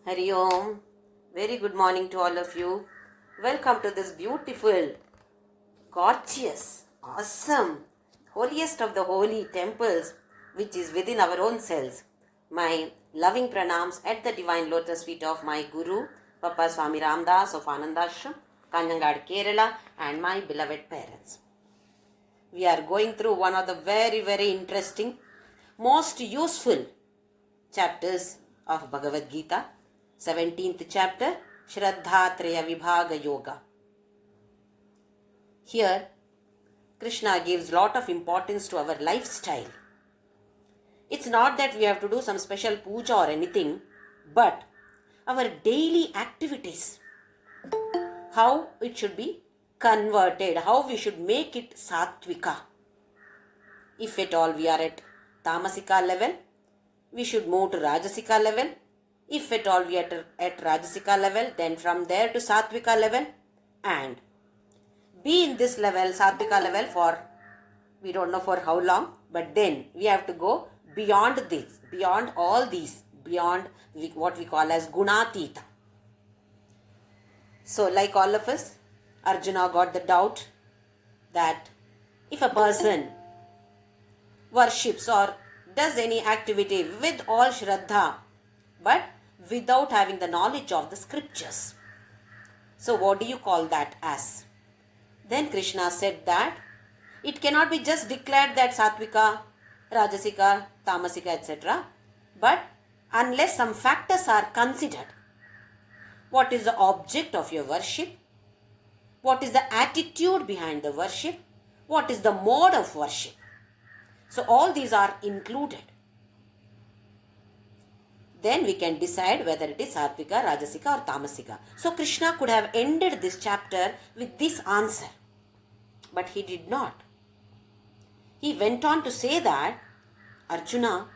Hari Om. Very good morning to all of you. Welcome to this beautiful, gorgeous, awesome, holiest of the holy temples which is within our own selves. My loving pranams at the divine lotus feet of my Guru, Papa Swami Ramdas of Anandashram, Kanjangad, Kerala, and my beloved parents. We are going through one of the very, very interesting, most useful chapters of Bhagavad Githa, 17th chapter, Shraddha Traya Vibhaga Yoga. Here, Krishna gives lot of importance to our lifestyle. It's not that we have to do some special puja or anything, but our daily activities, how it should be converted, how we should make it sattvika. If at all we are at tamasika level, we should move to rajasika level. If at all we are at rajasika level, then from there to sattvika level, and be in this level, sattvika level, for we don't know for how long, but then we have to go beyond this, beyond all these, beyond what we call as gunatita. So like all of us, Arjuna got the doubt that if a person worships or does any activity with all shraddha, but without having the knowledge of the scriptures, so what do you call that as? Then Krishna said that it cannot be just declared that sattvika, rajasika, tamasika, etc. But unless some factors are considered, what is the object of your worship? What is the attitude behind the worship? What is the mode of worship? So all these are included. Then we can decide whether it is sattvika, rajasika or tamasika. So Krishna could have ended this chapter with this answer, but he did not. He went on to say that, Arjuna,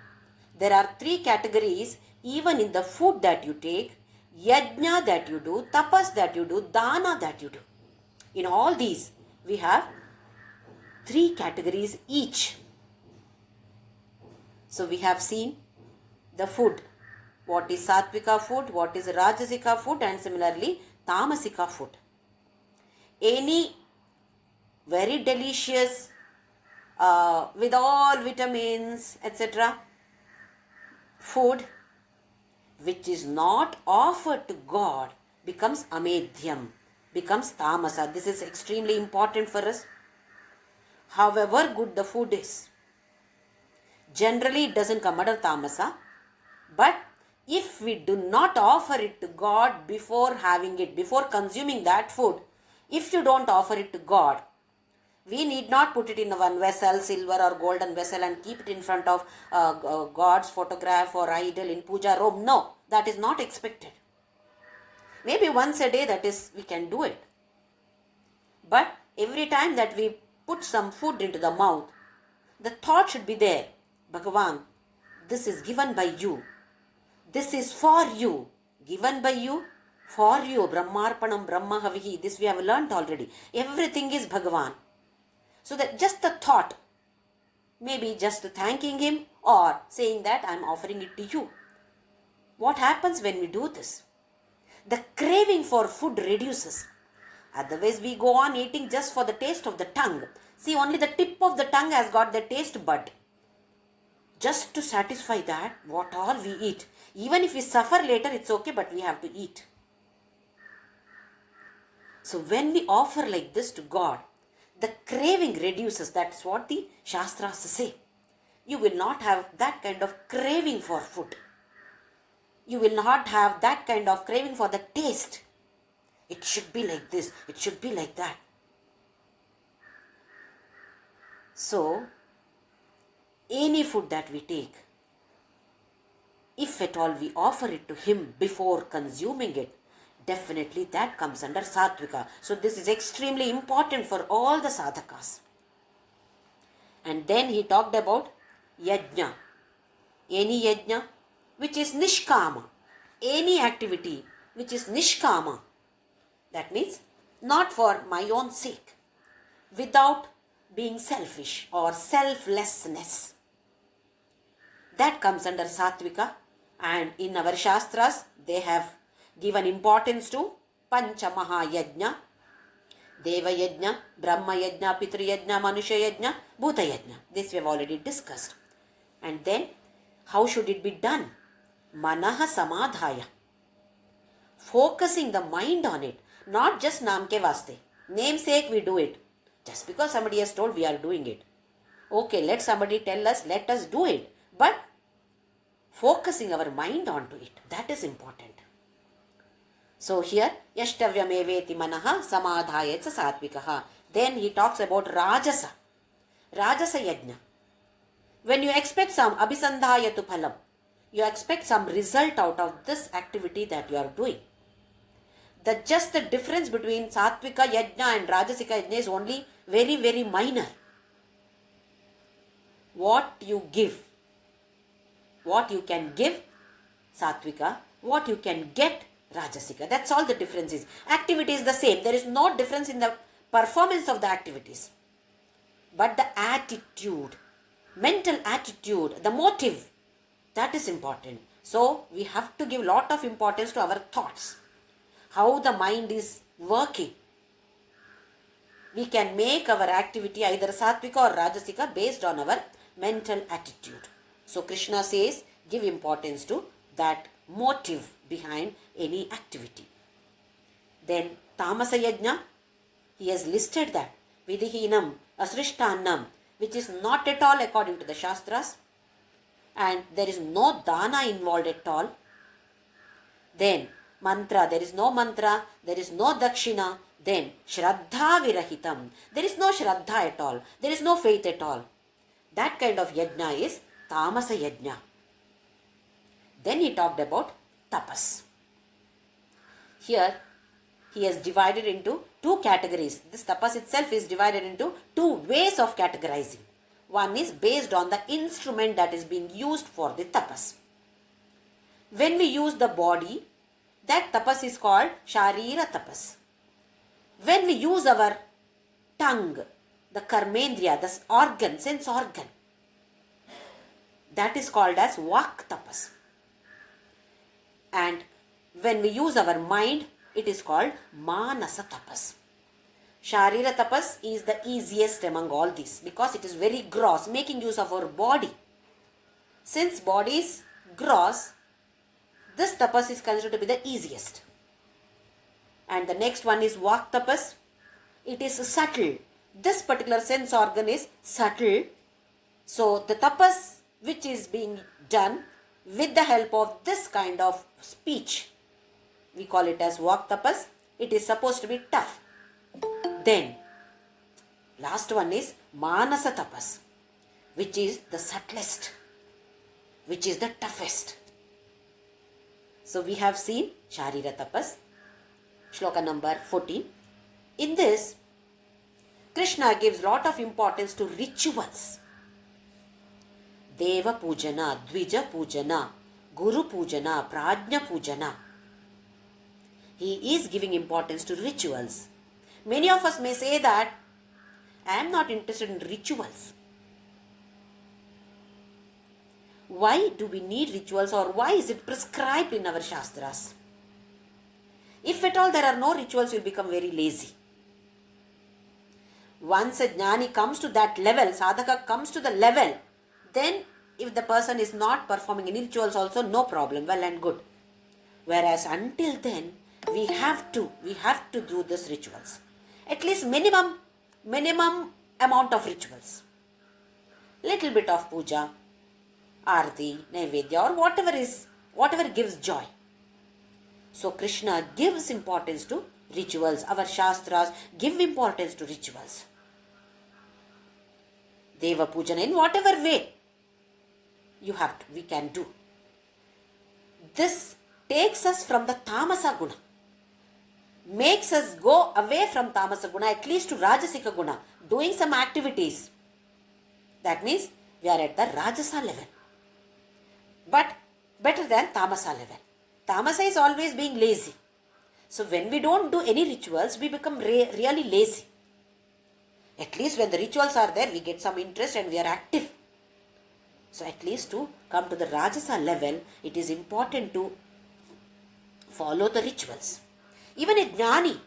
there are three categories even in the food that you take, yajna that you do, tapas that you do, dana that you do. In all these, we have three categories each. So we have seen the food. What is sattvika food, what is rajasika food, and similarly tamasika food. Any very delicious, with all vitamins, etc. food which is not offered to God becomes amedhyam, becomes tamasa. This is extremely important for us. However good the food is, generally it doesn't come under tamasa, but if we do not offer it to God before having it, before consuming that food, if you don't offer it to God, we need not put it in one vessel, silver or golden vessel, and keep it in front of God's photograph or idol in puja room. No, that is not expected. Maybe once a day, that is, we can do it. But every time that we put some food into the mouth, the thought should be there, Bhagavan, this is given by you. This is for you, given by you, for you. Brahmarpanam Brahmahavihi. This we have learnt already. Everything is Bhagavan. So that just the thought, maybe just thanking him or saying that I am offering it to you. What happens when we do this? The craving for food reduces. Otherwise we go on eating just for the taste of the tongue. See, only the tip of the tongue has got the taste bud. Just to satisfy that, what all we eat. Even if we suffer later, it's okay, but we have to eat. So when we offer like this to God, the craving reduces. That's what the Shastras say. You will not have that kind of craving for food. You will not have that kind of craving for the taste. It should be like this. It should be like that. So, any food that we take, if at all we offer it to him before consuming it, definitely that comes under sattvika. So this is extremely important for all the sadhakas. And then he talked about yajna. Any yajna which is nishkama. Any activity which is nishkama. That means not for my own sake. Without being selfish or selflessness. That comes under sattvika. And in our Shastras, they have given importance to Pancha Mahayajna, Deva Yajna, Brahma Yajna, Pitru Yajna, Manusha Yajna, Bhuta Yajna. This we have already discussed. And then, how should it be done? Manaha Samadhaya. Focusing the mind on it, not just Namke Vaste. Namesake we do it. Just because somebody has told, we are doing it. Okay, let somebody tell us, let us do it. But focusing our mind onto it, that is important. So here, Yashtavyameveti manaha samadhayetsa satvikaha. Then he talks about Rajasa. Rajasa yajna. When you expect some abhisandhayatu phalam, you expect some result out of this activity that you are doing. Just the difference between Satvika Yajna and Rajasika Yajna is only very, very minor. What you give, what you can give, Satvika, what you can get, Rajasika. That's all the difference is. Activity is the same. There is no difference in the performance of the activities. But the attitude, mental attitude, the motive, that is important. So, we have to give a lot of importance to our thoughts. How the mind is working. We can make our activity either Satvika or Rajasika based on our mental attitude. So Krishna says, give importance to that motive behind any activity. Then Tamasa Yajna, he has listed that Vidihinam, Asrishtannam, which is not at all according to the Shastras, and there is no dana involved at all. Then mantra, there is no mantra, there is no dakshina. Then Shraddha Virahitam, there is no Shraddha at all, there is no faith at all. That kind of yajna is Tamasa Yajna. Then he talked about tapas. Here he has divided into two categories. This tapas itself is divided into two ways of categorizing. One is based on the instrument that is being used for the tapas. When we use the body, that tapas is called Sharira tapas. When we use our tongue, the karmendriya, the organ, sense organ, that is called as Vak tapas. And when we use our mind, it is called Manasa tapas. Sharira tapas is the easiest among all these because it is very gross, making use of our body. Since body is gross, this tapas is considered to be the easiest. And the next one is Vak tapas. It is subtle. This particular sense organ is subtle. So the tapas which is being done with the help of this kind of speech, we call it as Vak tapas. It is supposed to be tough. Then last one is Manasa tapas, which is the subtlest, which is the toughest. So we have seen Sharira tapas, shloka number 14. In this, Krishna gives lot of importance to rituals. Deva Pujana, Dvija Pujana, Guru Pujana, Prajna Pujana. He is giving importance to rituals. Many of us may say that I am not interested in rituals. Why do we need rituals, or why is it prescribed in our Shastras? If at all there are no rituals, we will become very lazy. Once a jnani comes to that level, sadhaka comes to the level, then if the person is not performing any rituals also, no problem, well and good. Whereas until then, we have to do these rituals. At least minimum amount of rituals. Little bit of puja, arti, naivedya, or whatever gives joy. So Krishna gives importance to rituals. Our Shastras give importance to rituals. Deva Pujana, in whatever way we can do. This takes us from the Tamasa Guna. Makes us go away from Tamasa Guna, at least to Rajasika Guna. Doing some activities. That means we are at the Rajasa level. But better than Tamasa level. Tamasa is always being lazy. So when we don't do any rituals, we become really lazy. At least when the rituals are there, we get some interest and we are active. So at least to come to the Rajasa level, it is important to follow the rituals. Even a jnani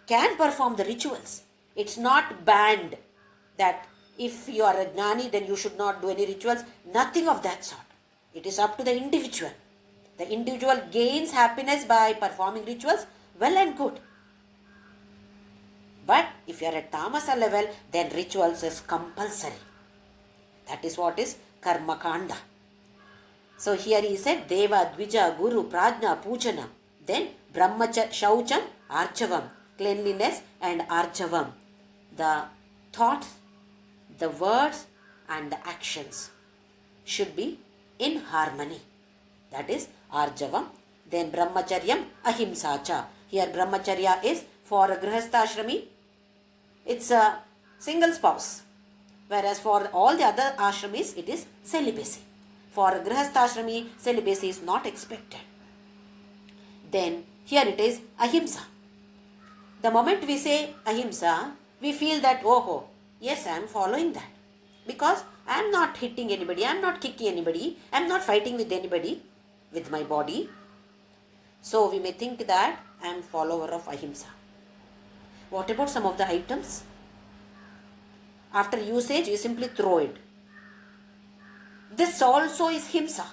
can perform the rituals. It's not banned that if you are a jnani then you should not do any rituals. Nothing of that sort. It is up to the individual. The individual gains happiness by performing rituals, well and good. But if you are at tamasa level, then rituals is compulsory. That is what is karma kanda. So here he said Deva, Dvija, Guru, Prajna, Pujana. Then Brahmacha, Shaucham, Archavam. Cleanliness and Archavam. The thoughts, the words and the actions should be in harmony. That is Arjavam. Then Brahmacharyam, Ahimsacha. Here Brahmacharya is for a Grihastha-ashrami. It's a single spouse. Whereas for all the other ashramis, it is celibacy. For a Grihastha-ashrami, celibacy is not expected. Then here it is Ahimsa. The moment we say Ahimsa, we feel that, oh, yes, I am following that. Because I am not hitting anybody, I am not kicking anybody, I am not fighting with anybody, with my body. So we may think that I am follower of Ahimsa. What about some of the items? After usage, you simply throw it. This also is Himsa.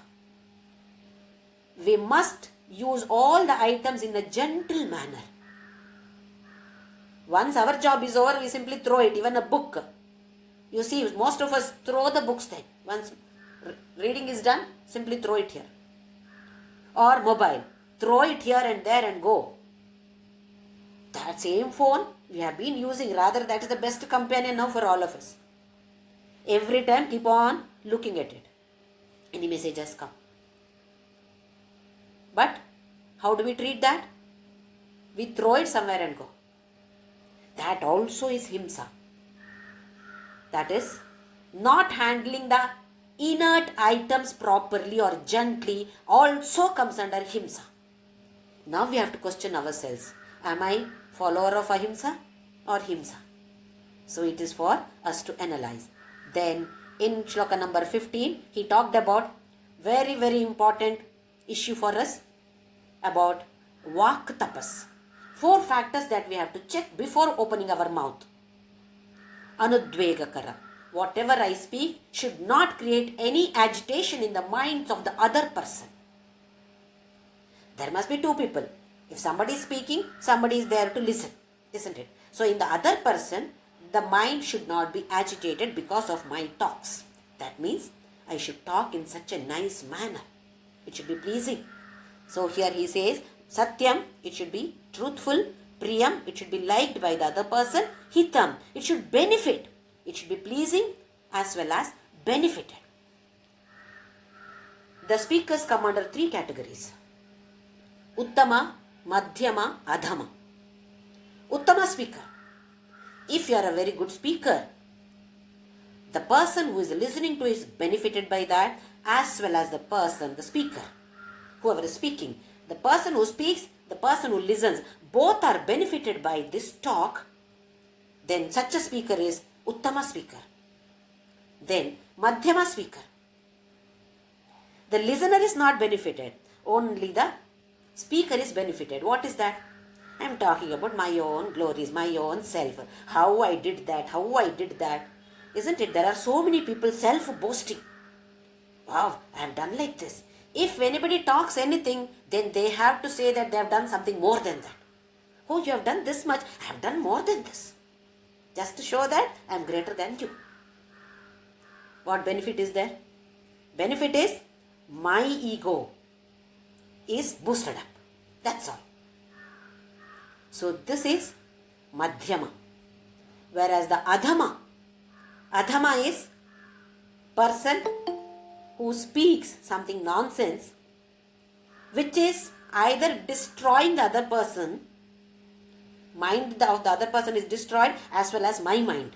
We must use all the items in a gentle manner. Once our job is over, we simply throw it, even a book. You see, most of us throw the books then. Once reading is done, simply throw it here. Or mobile, throw it here and there and go. That same phone we have been using, rather that is the best companion now for all of us. Every time keep on looking at it. Any messages come. But how do we treat that? We throw it somewhere and go. That also is Himsa. That is not handling the inert items properly or gently also comes under Himsa. Now we have to question ourselves. Am I follower of Ahimsa or Himsa? So it is for us to analyze. Then in Shloka number 15, he talked about very, very important issue for us about Vak Tapas. 4 factors that we have to check before opening our mouth. Anudvegakara. Whatever I speak should not create any agitation in the minds of the other person. There must be 2 people. If somebody is speaking, somebody is there to listen, isn't it? So in the other person, the mind should not be agitated because of my talks. That means I should talk in such a nice manner. It should be pleasing. So here he says, Satyam, it should be truthful. Priyam, it should be liked by the other person. Hitam, it should benefit. It should be pleasing as well as benefited. The speakers come under 3 categories. Uttama, Madhyama, Adhama. Uttama speaker. If you are a very good speaker, the person who is listening to is benefited by that, as well as the person, the speaker, whoever is speaking. The person who speaks, the person who listens, both are benefited by this talk. Then such a speaker is Uttama speaker. Then Madhyama speaker. The listener is not benefited. Only the speaker is benefited. What is that? I am talking about my own glories, my own self. How I did that, how I did that. Isn't it? There are so many people self-boasting. Wow, I have done like this. If anybody talks anything, then they have to say that they have done something more than that. Oh, you have done this much. I have done more than this. Just to show that I am greater than you. What benefit is there? Benefit is my ego is boosted up. That's all. So this is Madhyama. Whereas the Adhama is person who speaks something nonsense, which is either destroying the other person, mind of the other person is destroyed, as well as my mind,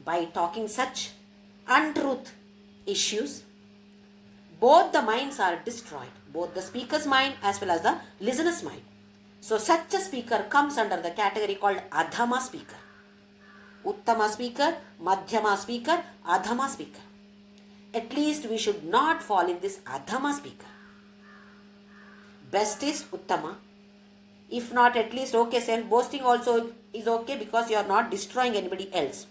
by talking such untruth issues. Both the minds are destroyed, both the speaker's mind as well as the listener's mind. So such a speaker comes under the category called Adhama speaker. Uttama speaker, Madhyama speaker, Adhama speaker. At least we should not fall in this Adhama speaker. best is Uttama. If not, at least okay, self-boasting also is okay because you are not destroying anybody else.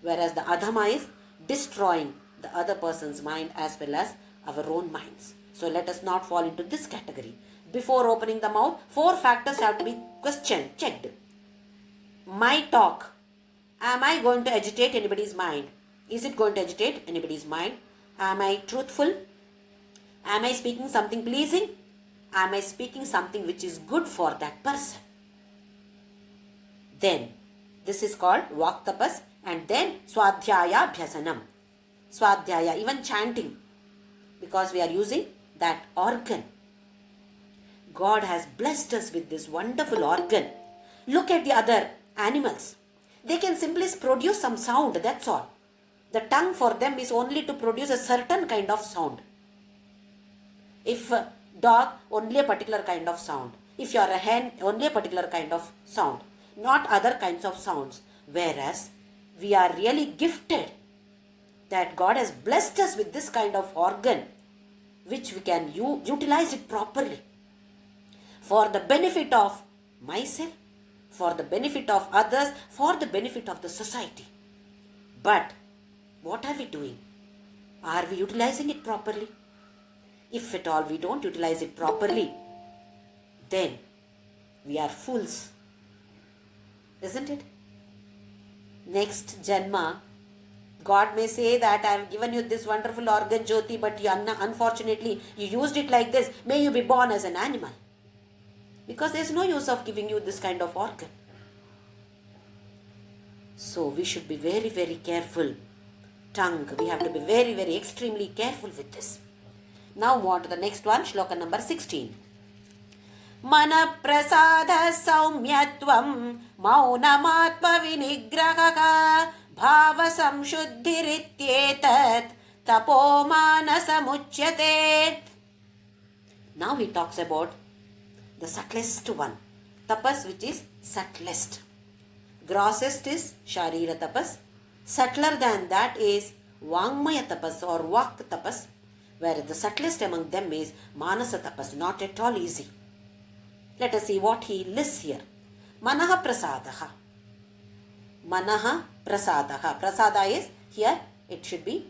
Whereas the Adhama is destroying the other person's mind as well as our own minds. So let us not fall into this category. Before opening the mouth, 4 factors have to be questioned, checked. My talk, am I going to agitate anybody's mind? Is it going to agitate anybody's mind? Am I truthful? Am I speaking something pleasing? Am I speaking something which is good for that person? Then, this is called Vak Tapas, and then Swadhyaya Bhyasanam. Swadhyaya, even chanting, because we are using that organ. God has blessed us with this wonderful organ. Look at the other animals. They can simply produce some sound, that's all. The tongue for them is only to produce a certain kind of sound. If a dog, only a particular kind of sound. If you are a hen, only a particular kind of sound. Not other kinds of sounds. Whereas, we are really gifted that God has blessed us with this kind of organ, which we can utilize it properly for the benefit of myself, for the benefit of others, for the benefit of the society. But what are we doing? Are we utilizing it properly? If at all we don't utilize it properly, then we are fools. Isn't it? Next Janma, God may say that I have given you this wonderful organ, Jyoti, but unfortunately you used it like this. May you be born as an animal. Because there is no use of giving you this kind of organ. So we should be very, very careful. Tongue, we have to be very, very extremely careful with this. Now move on to the next one, shloka number 16. Mana prasada saumyatvam maunamatma vinigrahaka bhava samshuddhirityetat tapo manasa muchyate. Now he talks about the subtlest one, tapas, which is subtlest. Grossest is sharira tapas. Subtler than that is vangmaya tapas or vak tapas, whereas the subtlest among them is manasa tapas, not at all easy. Let us see what he lists here. Manaha prasadaha. Manaha prasadaha. Prasada is, here it should be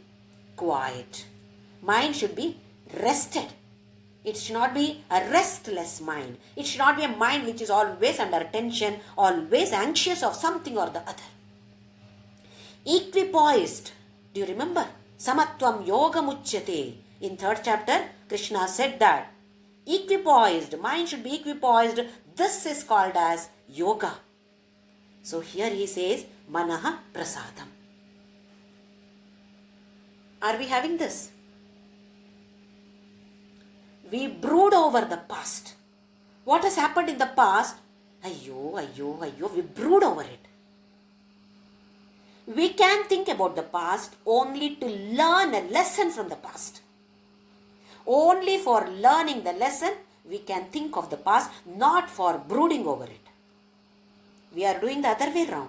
quiet. Mind should be rested. It should not be a restless mind. It should not be a mind which is always under tension, always anxious of something or the other. Equipoised. Do you remember? Samatvam yoga muchyate. In 3rd chapter, Krishna said that equipoised, mind should be equipoised. This is called as yoga. So here he says, Manaha prasadam. Are we having this? We brood over the past. What has happened in the past? We brood over it. We can think about the past only to learn a lesson from the past. Only for learning the lesson, we can think of the past, not for brooding over it. We are doing the other way around.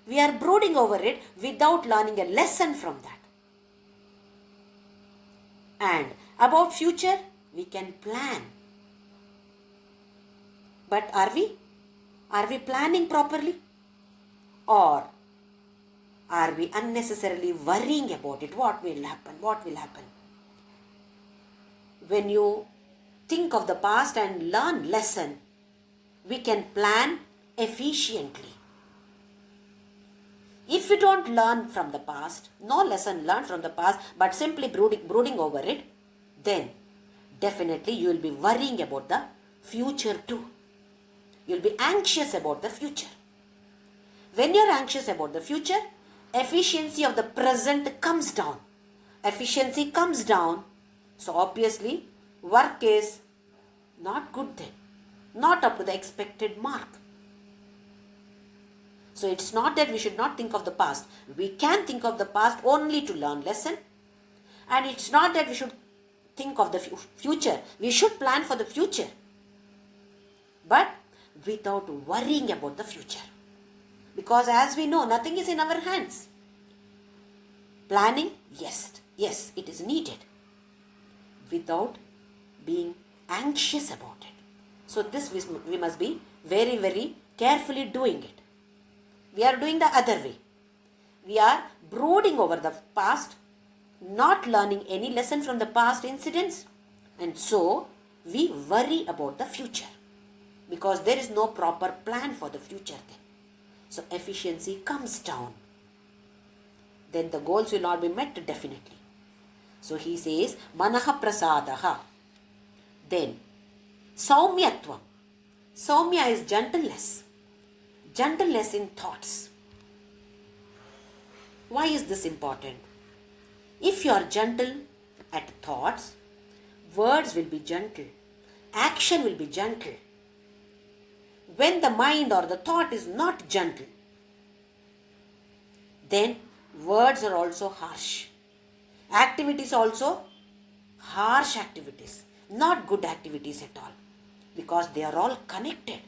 We are brooding over it without learning a lesson from that. And about future, we can plan. But are we? Are we planning properly? Or are we unnecessarily worrying about it? What will happen? What will happen? When you think of the past and learn lesson, we can plan efficiently. If we don't learn from the past, no lesson learned from the past, but simply brooding over it, then definitely you will be worrying about the future too. You will be anxious about the future. When you are anxious about the future, efficiency of the present comes down. Efficiency comes down. So obviously, work is not good then. Not up to the expected mark. So it's not that we should not think of the past. We can think of the past only to learn lesson. And it's not that we should think of the future. We should plan for the future. But without worrying about the future. Because as we know, nothing is in our hands. Planning, yes, it is needed. Without being anxious about it. So this we must be very, very carefully doing it. We are doing the other way. We are brooding over the past, not learning any lesson from the past incidents, and so we worry about the future because there is no proper plan for the future then. So efficiency comes down. Then the goals will not be met definitely. So he says, Manaha Prasadaha. Then, Saumyatvam. Saumya is gentleness. Gentleness in thoughts. Why is this important? If you are gentle at thoughts, words will be gentle. Action will be gentle. When the mind or the thought is not gentle, then words are also harsh. Activities also harsh activities, not good activities at all, because they are all connected.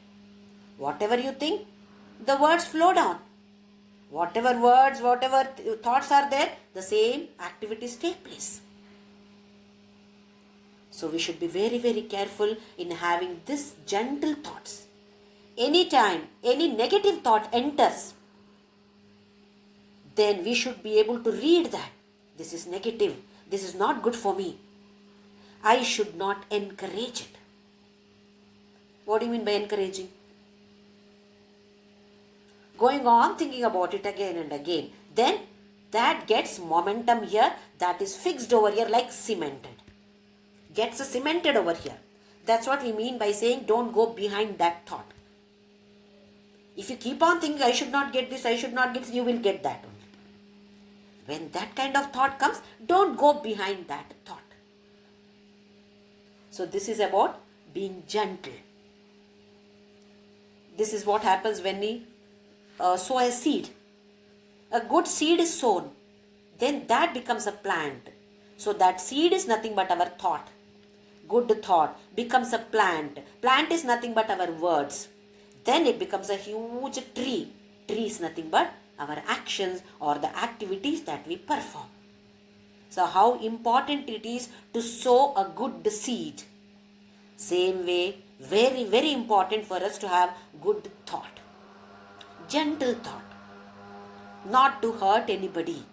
Whatever you think, the words flow down. Whatever words, whatever thoughts are there, the same activities take place. So we should be very, very careful in having this gentle thoughts. Anytime any negative thought enters, then we should be able to read that. This is negative. This is not good for me. I should not encourage it. What do you mean by encouraging? Going on thinking about it again and again. Then that gets momentum here. That is fixed over here like cemented. Gets cemented over here. That's what we mean by saying don't go behind that thought. If you keep on thinking I should not get this, I should not get this, you will get that only. When that kind of thought comes, don't go behind that thought. So this is about being gentle. This is what happens when we sow a seed. A good seed is sown. Then that becomes a plant. So that seed is nothing but our thought. Good thought becomes a plant. Plant is nothing but our words. Then it becomes a huge tree. Tree is nothing but our actions or the activities that we perform. So how important it is to sow a good seed. Same way, very, very important for us to have good thought. Gentle thought. Not to hurt anybody.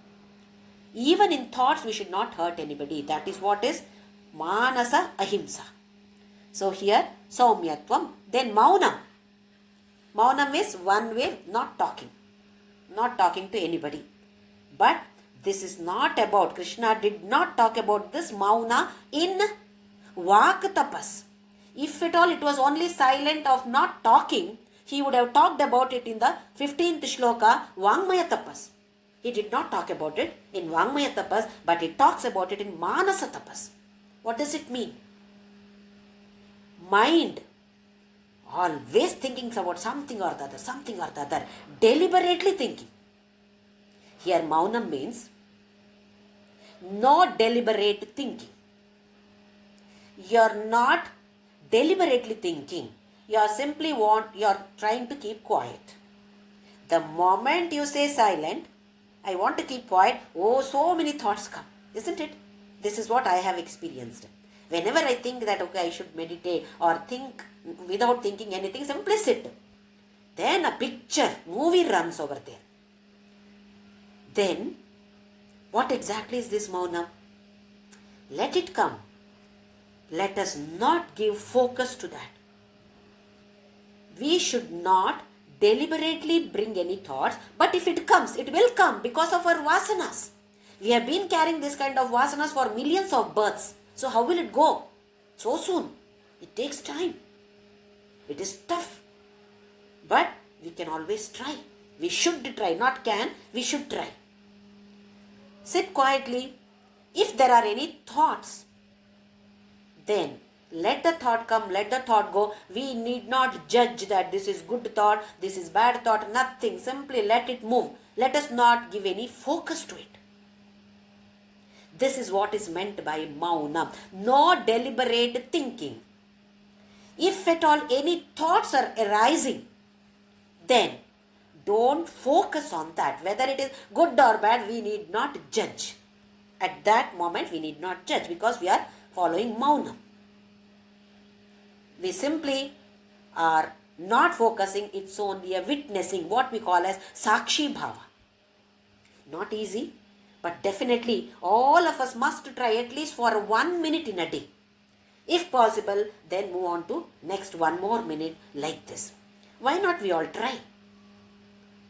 Even in thoughts we should not hurt anybody. That is what is Manasa Ahimsa. So here, Saumyatvam. Then Maunam. Maunam is one way, not talking. Not talking to anybody. But this is not about, Krishna did not talk about this Mauna in Vak Tapas. If at all it was only silent of not talking, he would have talked about it in the 15th Shloka, Vangmaya Tapas. He did not talk about it in Vangmaya Tapas, but he talks about it in Manasa Tapas. What does it mean? Mind always thinking about something or the other, deliberately thinking. Here Maunam means no deliberate thinking. You are not deliberately thinking. You are trying to keep quiet. The moment you say silent, I want to keep quiet, so many thoughts come, isn't it? This is what I have experienced. Whenever I think that, I should meditate or think without thinking anything, simply sit. Then a picture, movie runs over there. Then, what exactly is this Maunam? Let it come. Let us not give focus to that. We should not deliberately bring any thoughts, but if it comes, it will come because of our vasanas. We have been carrying this kind of vasanas for millions of births. So how will it go? So soon. It takes time. It is tough. But we can always try. We should try. Not can, we should try. Sit quietly. If there are any thoughts, then let the thought come, let the thought go. We need not judge that this is good thought, this is bad thought, nothing. Simply let it move. Let us not give any focus to it. This is what is meant by Maunam. No deliberate thinking. If at all any thoughts are arising, then don't focus on that. Whether it is good or bad, we need not judge. At that moment, we need not judge because we are following Maunam. We simply are not focusing, it's only a witnessing, what we call as Sakshi Bhava. Not easy, but definitely all of us must try at least for 1 minute in a day. If possible, then move on to next 1 more minute like this. Why not we all try?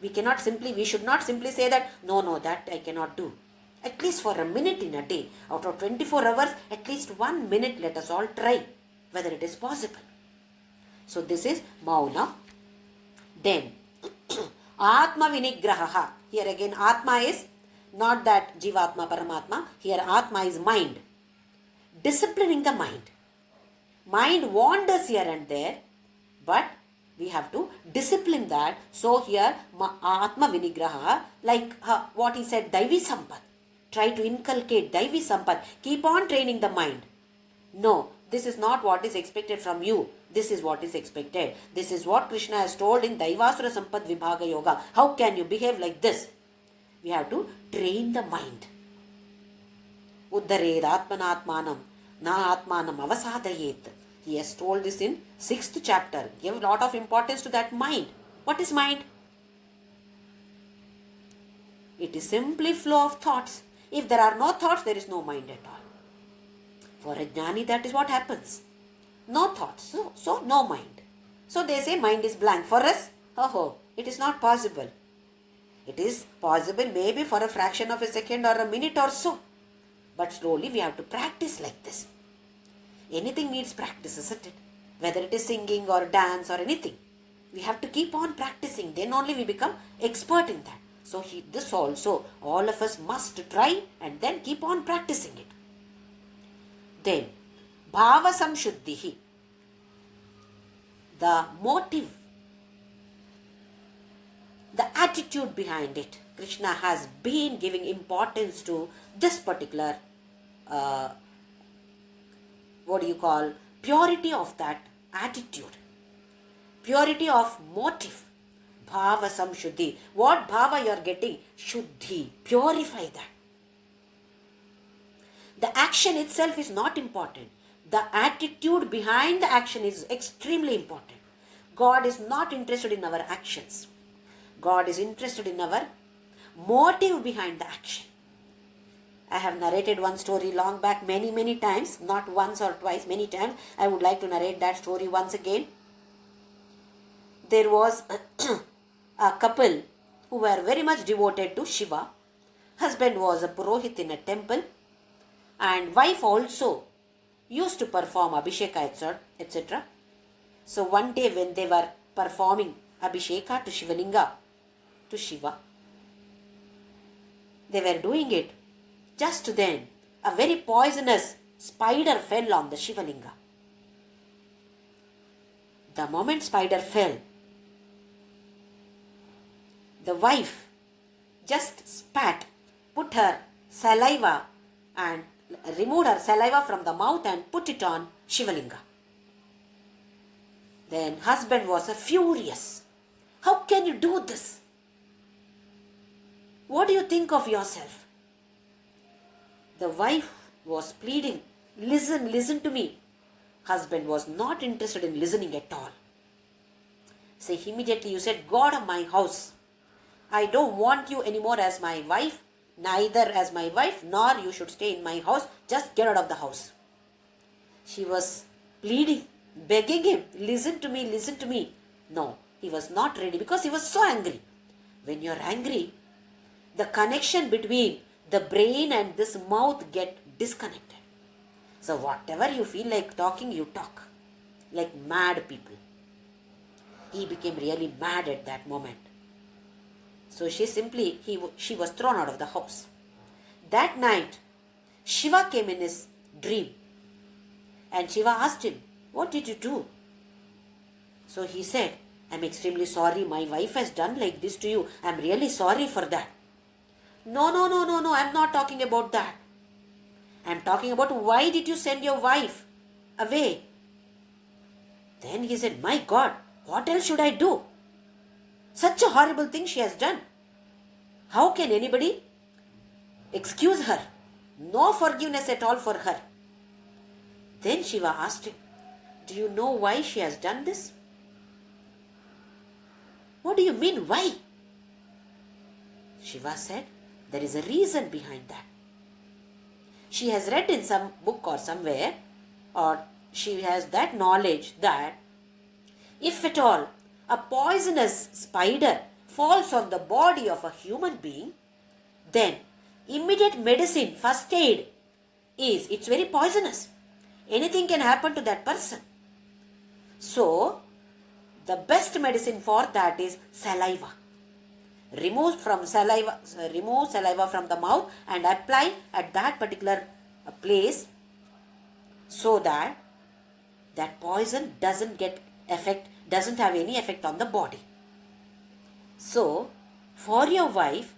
We should not simply say that, no, that I cannot do. At least for a minute in a day, out of 24 hours, at least 1 minute, let us all try whether it is possible. So this is Mauna. Then, Atma Vinigraha. Here again, Atma is not that Jivatma, Paramatma. Here Atma is mind. Disciplining the mind. Mind wanders here and there, but we have to discipline that. So here, Atma Vinigraha, like what he said, Daivi Sampat. Try to inculcate Daivi Sampat. Keep on training the mind. No, this is not what is expected from you. This is what is expected. This is what Krishna has told in Daivasura Sampat Vibhaga Yoga. How can you behave like this? We have to train the mind. Uddared Atmanatmanam Na Atmanam Avasadayet. He has told this in 6th chapter. Give a lot of importance to that mind. What is mind? It is simply flow of thoughts. If there are no thoughts, there is no mind at all. For a jnani, that is what happens. No thoughts, so no mind. So they say mind is blank. For us, it is not possible. It is possible maybe for a fraction of a second or a minute or so. But slowly we have to practice like this. Anything needs practice, isn't it? Whether it is singing or dance or anything. We have to keep on practicing. Then only we become expert in that. So this also, all of us must try and then keep on practicing it. Then, Bhava Samshuddhihi. The motive, the attitude behind it. Krishna has been giving importance to this particular, purity of that attitude. Purity of motive. Bhava Samshuddhi. What bhava you are getting? Shuddhi. Purify that. The action itself is not important. The attitude behind the action is extremely important. God is not interested in our actions. God is interested in our motive behind the action. I have narrated one story long back many times, not once or twice, many times. I would like to narrate that story once again. There was a couple who were very much devoted to Shiva. Husband was a Purohit in a temple, and wife also used to perform Abhisheka, etc. So one day when they were performing Abhisheka to Shivalinga, to Shiva, they were doing it. Just then, a very poisonous spider fell on the Shivalinga. The moment spider fell, the wife just spat, put her saliva and removed her saliva from the mouth and put it on Shivalinga. Then husband was furious. How can you do this? What do you think of yourself? The wife was pleading, listen to me. Husband was not interested in listening at all. So immediately you said, God of my house, I don't want you anymore as my wife, neither as my wife, nor you should stay in my house. Just get out of the house. She was pleading, begging him, listen to me. No, he was not ready because he was so angry. When you are angry, the connection between the brain and this mouth get disconnected. So whatever you feel like talking, you talk. Like mad people. He became really mad at that moment. So she was thrown out of the house. That night, Shiva came in his dream. And Shiva asked him, what did you do? So he said, I'm extremely sorry. My wife has done like this to you. I'm really sorry for that. No. I'm not talking about that. I'm talking about why did you send your wife away? Then he said, my God, what else should I do? Such a horrible thing she has done. How can anybody excuse her? No forgiveness at all for her. Then Shiva asked him, Do you know why she has done this? What do you mean, why? Shiva said, there is a reason behind that. She has read in some book or somewhere, or she has that knowledge that if at all a poisonous spider falls on the body of a human being, then immediate medicine, first aid, it's very poisonous. Anything can happen to that person. So, the best medicine for that is saliva. Remove saliva from the mouth and apply at that particular place so that that poison doesn't have any effect on the body. So, for your wife,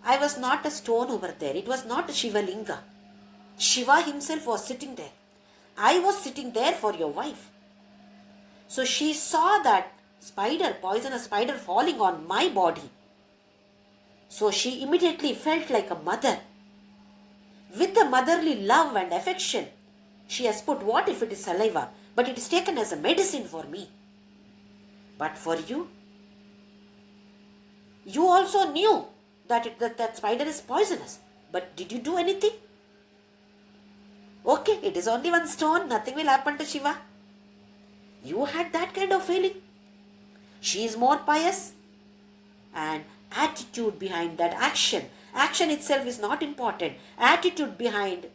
I was not a stone over there. It was not a Shiva Linga. Shiva himself was sitting there. I was sitting there for your wife. So she saw that poisonous spider falling on my body. So she immediately felt like a mother. With the motherly love and affection, she has put, what if it is saliva? But it is taken as a medicine for me. But for you, you also knew that spider is poisonous. But did you do anything? Okay, it is only one stone, nothing will happen to Shiva. You had that kind of feeling. She is more pious. And attitude behind that action. Action itself is not important. Attitude behind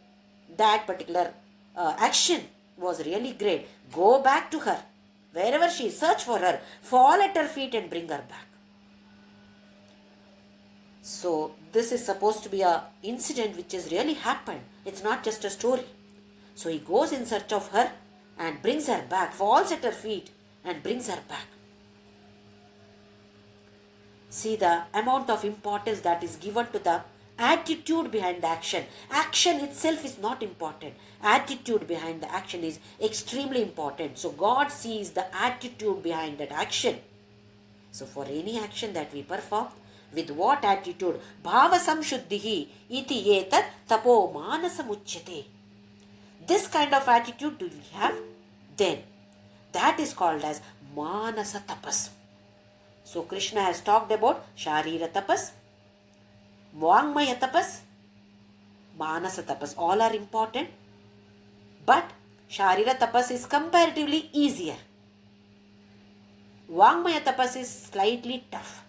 that particular action was really great. Go back to her. Wherever she is, search for her. Fall at her feet and bring her back. So this is supposed to be an incident which has really happened. It's not just a story. So he goes in search of her and brings her back, falls at her feet and brings her back. See the amount of importance that is given to the attitude behind the action. Action itself is not important. Attitude behind the action is extremely important. So God sees the attitude behind that action. So for any action that we perform, with what attitude? Bhava samshuddhihi iti etat tapo manasamuchyate. This kind of attitude do we have? Then that is called as manasa tapas. So Krishna has talked about Sharira tapas, Vangmaya tapas, Manasa tapas. All are important. But Sharira tapas is comparatively easier. Vangmaya tapas is slightly tough.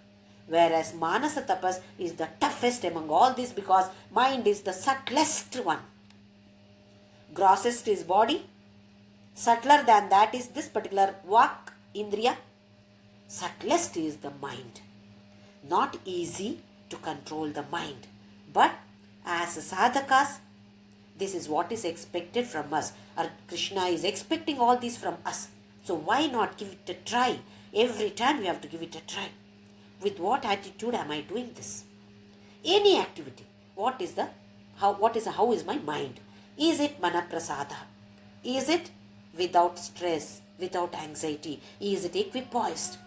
Whereas Manasa tapas is the toughest among all these because mind is the subtlest one. Grossest is body. Subtler than that is this particular Vak Indriya. Subtlest is the mind. Not easy to control the mind. But as sadhakas, this is what is expected from us. Our Krishna is expecting all this from us. So why not give it a try? Every time we have to give it a try. With what attitude am I doing this? Any activity. How is my mind? Is it manaprasada? Is it without stress, without anxiety? Is it equipoised?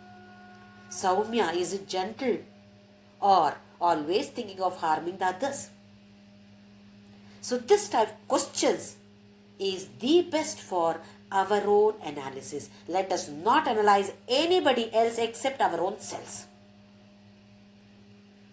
Saumya, is it gentle? Or always thinking of harming the others? So this type of questions is the best for our own analysis. Let us not analyze anybody else except our own selves.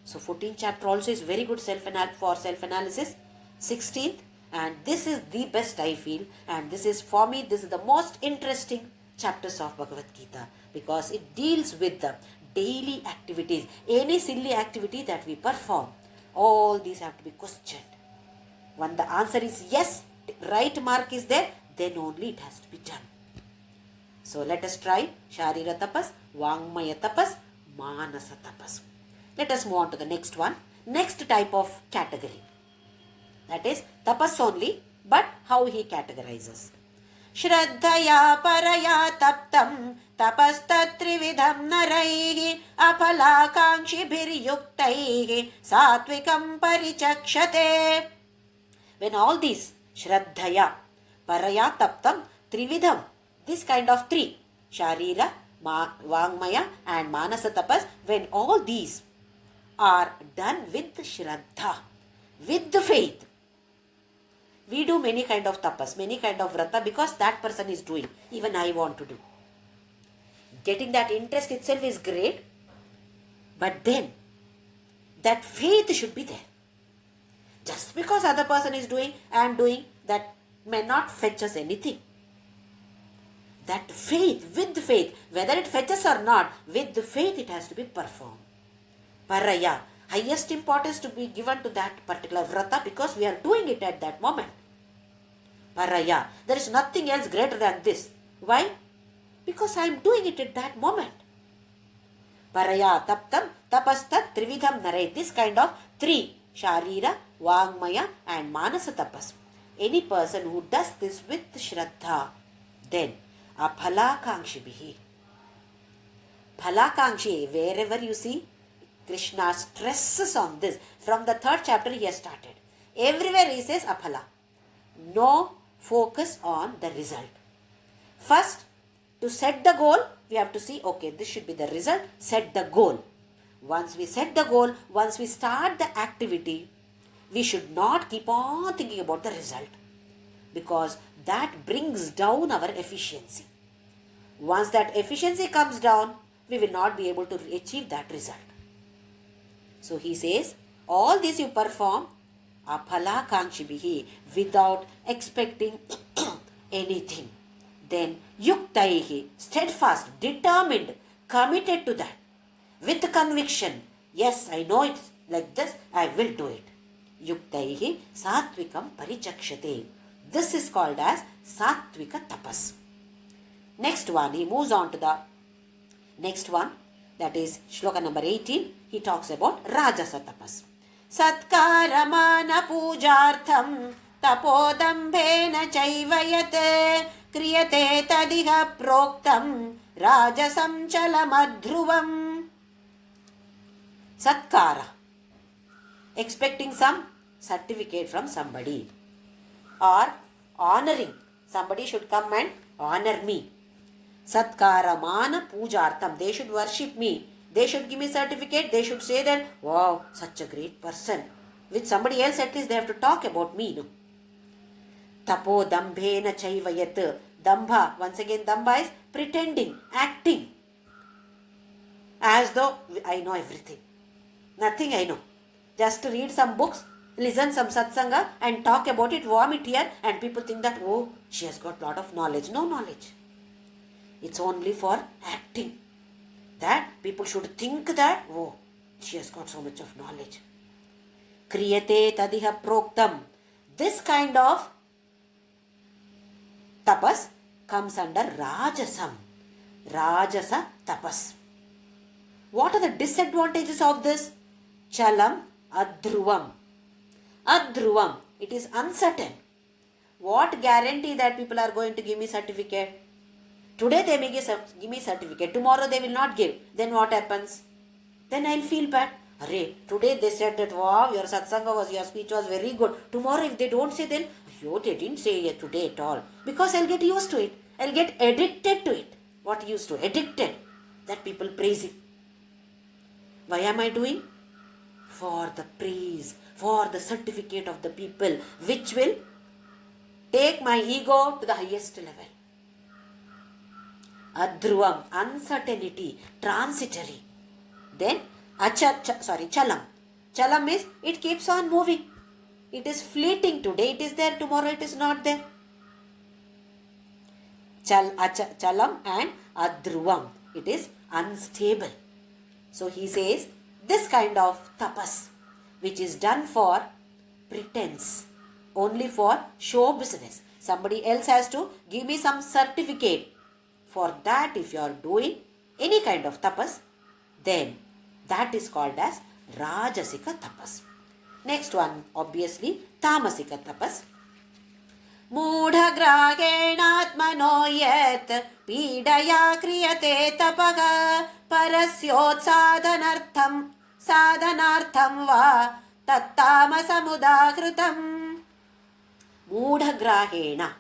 So 14th chapter also is very good for self-analysis. 16th, and this is the best I feel, and this is the most interesting chapters of Bhagavad Gita because it deals with the daily activities. Any silly activity that we perform, all these have to be questioned. When the answer is yes, right mark is there, then only it has to be done. So let us try Sharira tapas, Vangmaya tapas, Manasa tapas. Let us move on to the next one. Next type of category. That is tapas only, but how he categorizes. Shraddhaya paraya taptam tapastatrividham naraihi apalakankshibhiryuktaihi satvikam parichakshate. When all these Shraddhaya, Paraya Taptam, Trividham, this kind of three, Sharira, Vangmaya and Manasa Tapas, when all these are done with Shraddha, with the faith, We do many kind of tapas, many kind of vrata because that person is doing. Even I want to do. Getting that interest itself is great. But then, that faith should be there. Just because other person is doing, I am doing, that may not fetch us anything. That faith, with faith, whether it fetches or not, with the faith it has to be performed. Paraya, highest importance to be given to that particular vrata because we are doing it at that moment. Paraya, there is nothing else greater than this. Why? Because I am doing it at that moment. Paraya taptam tapastat trividham naray. This kind of three, Sharira, Vangmaya and Manasa tapas. Any person who does this with Shraddha, then aphalakangshibihi. Phalakankshi, wherever you see, Krishna stresses on this. From the 3rd chapter he has started. Everywhere he says aphala. No focus on the result. First, to set the goal, we have to see, okay, this should be the result. Set the goal. Once we set the goal, once we start the activity, we should not keep on thinking about the result. Because that brings down our efficiency. Once that efficiency comes down, we will not be able to achieve that result. So he says, all this you perform aphalakangshibihi, without expecting anything. Then yuktaihi, steadfast, determined, committed to that, with conviction. Yes, I know it's like this, I will do it. Yuktaihi satvikam parichakshate. This is called as satvika tapas. Next one, he moves on to the next one, that is shloka number 18. He talks about rajasa tapas. Satkaramana pujartham tapodambhena chaivayate kriyate tadiha proktam rajasam chalamadhruvam. Satkara, expecting some certificate from somebody, or honoring. Somebody should come and honor me. Satkaramana pujartham. They should worship me. They should give me certificate. They should say that, wow, such a great person. With somebody else, at least they have to talk about me. No? Tapo dambhena chaivayat. Dambha. Once again, dambha is pretending, acting. As though I know everything. Nothing I know. Just to read some books, listen some satsanga and talk about it, vomit here, and people think that, oh, she has got lot of knowledge. No knowledge. It's only for acting. That people should think that, oh, she has got so much of knowledge. Kriyate tadiha proktam. This kind of tapas comes under rajasam. Rajasa tapas. What are the disadvantages of this? Chalam adhruvam. Adhruvam. It is uncertain. What guarantee that people are going to give me certificate? Today they may give me certificate. Tomorrow they will not give. Then what happens? Then I will feel bad. Array, today they said that, wow, your satsanga your speech was very good. Tomorrow if they don't say, then, yo, they didn't say it today at all. Because I'll get used to it. I'll get addicted to it. What used to? Addicted. That people praising. Why am I doing? For the praise, for the certificate of the people, which will take my ego to the highest level. Adhruvam, uncertainty, transitory. Then, chalam. Chalam is, it keeps on moving. It is fleeting. Today it is there, tomorrow it is not there. Chalam and adhruvam. It is unstable. So he says, this kind of tapas, which is done for pretense, only for show business. Somebody else has to give me some certificate. For that, if you are doing any kind of tapas, then that is called as rajasika tapas. Next one, obviously, tamasika tapas. Mudha grahenatmano yat pidaya kriyate tapaha parasyot sadanartham va tattamasamudakritam. Mudha grahena,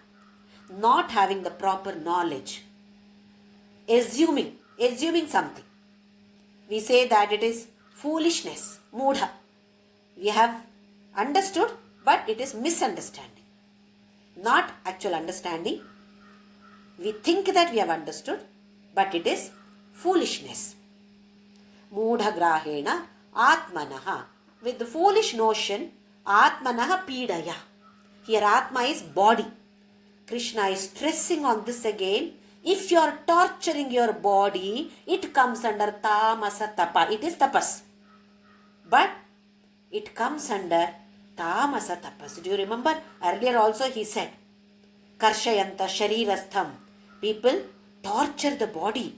not having the proper knowledge. Assuming something. We say that it is foolishness, mudha. We have understood, but it is misunderstanding. not actual understanding. We think that we have understood, but it is foolishness. Moodha grahena atmanaha. With the foolish notion, atmanaha pidaya. Here atma is body. Krishna is stressing on this again. If you are torturing your body, it comes under tamasa tapa. It is tapas. But it comes under tamasa tapas. Do you remember? Earlier also he said, Karshayanta sharirastham. People torture the body.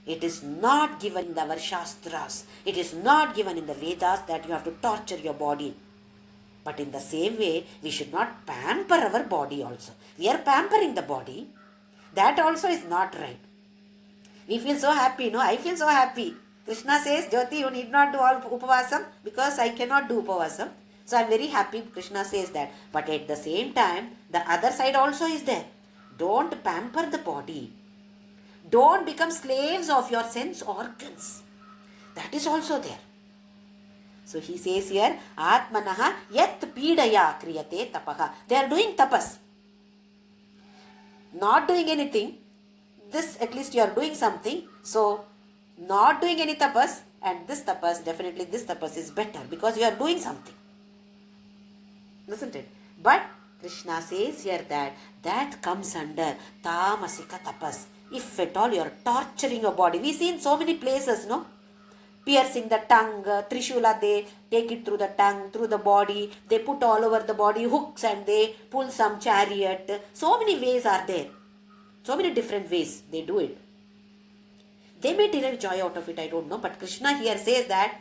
It is not given in our Shastras. It is not given in the Vedas that you have to torture your body. But in the same way, we should not pamper our body also. We are pampering the body. That also is not right. We feel so happy, no? I feel so happy. Krishna says, Jyoti, you need not do all upavasam because I cannot do upavasam. So I am very happy Krishna says that. But at the same time, the other side also is there. Don't pamper the body. Don't become slaves of your sense organs. That is also there. So he says here, Atmanaha yat pidaya kriyate tapaha. They are doing tapas. Not doing anything. This at least you are doing something. So not doing any tapas and this tapas, definitely this tapas is better because you are doing something. Isn't it? But Krishna says here that comes under tamasika tapas. If at all you are torturing your body. We see in so many places, no? Piercing the tongue, Trishula, they take it through the tongue, through the body. They put all over the body hooks and they pull some chariot. So many ways are there. So many different ways they do it. They may derive joy out of it, I don't know. But Krishna here says that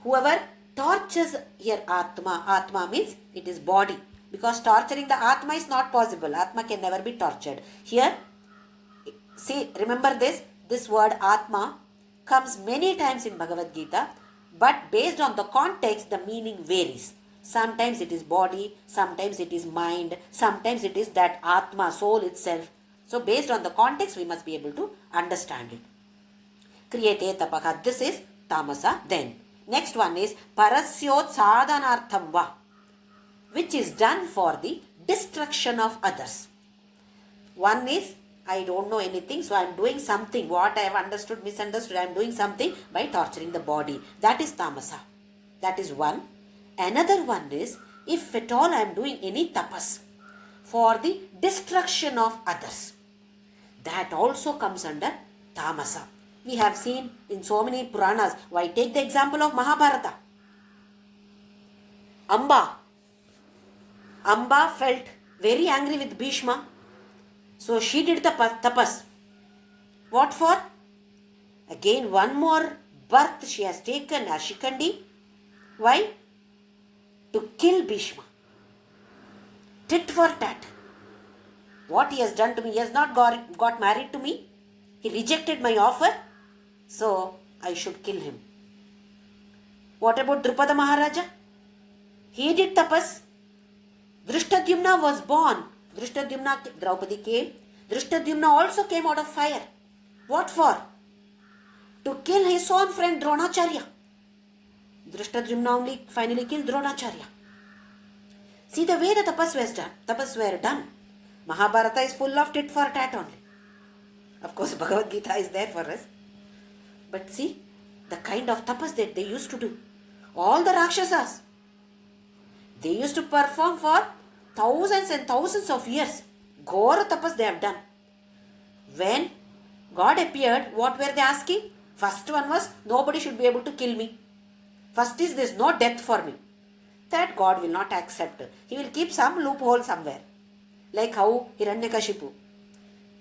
whoever tortures here Atma means it is body. Because torturing the Atma is not possible. Atma can never be tortured. Here, see, remember this word Atma comes many times in Bhagavad Gita, but based on the context, the meaning varies. Sometimes it is body, sometimes it is mind, sometimes it is that Atma, soul itself. So based on the context, we must be able to understand it. Kriyate tapaka, this is tamasa. Then, next one is parasyot sadhanartham va, which is done for the destruction of others. One is, I don't know anything, so I am doing something. What I have understood, misunderstood, I am doing something by torturing the body. That is tamasa. That is one. Another one is, if at all I am doing any tapas for the destruction of others. That also comes under tamasa. We have seen in so many Puranas. Why take the example of Mahabharata? Amba felt very angry with Bhishma. So she did the tapas. What for? Again, one more birth she has taken as Shikandi. Why? To kill Bhishma. Tit for tat. What he has done to me, he has not got married to me. He rejected my offer. So I should kill him. What about Drupada Maharaja? He did tapas. Drishtadyumna was born. Draupadi came. Drishtadyumna also came out of fire. What for? To kill his own friend Dronacharya. Drishtadyumna only finally killed Dronacharya. See the way the tapas were done. Mahabharata is full of tit for tat only. Of course, Bhagavad Gita is there for us. But see, the kind of tapas that they used to do. All the Rakshasas, they used to perform for thousands and thousands of years. Ghora tapas they have done. When God appeared, what were they asking? First one was, nobody should be able to kill me. First is, there is no death for me. That God will not accept. He will keep some loophole somewhere. Like how Hiranyakashipu.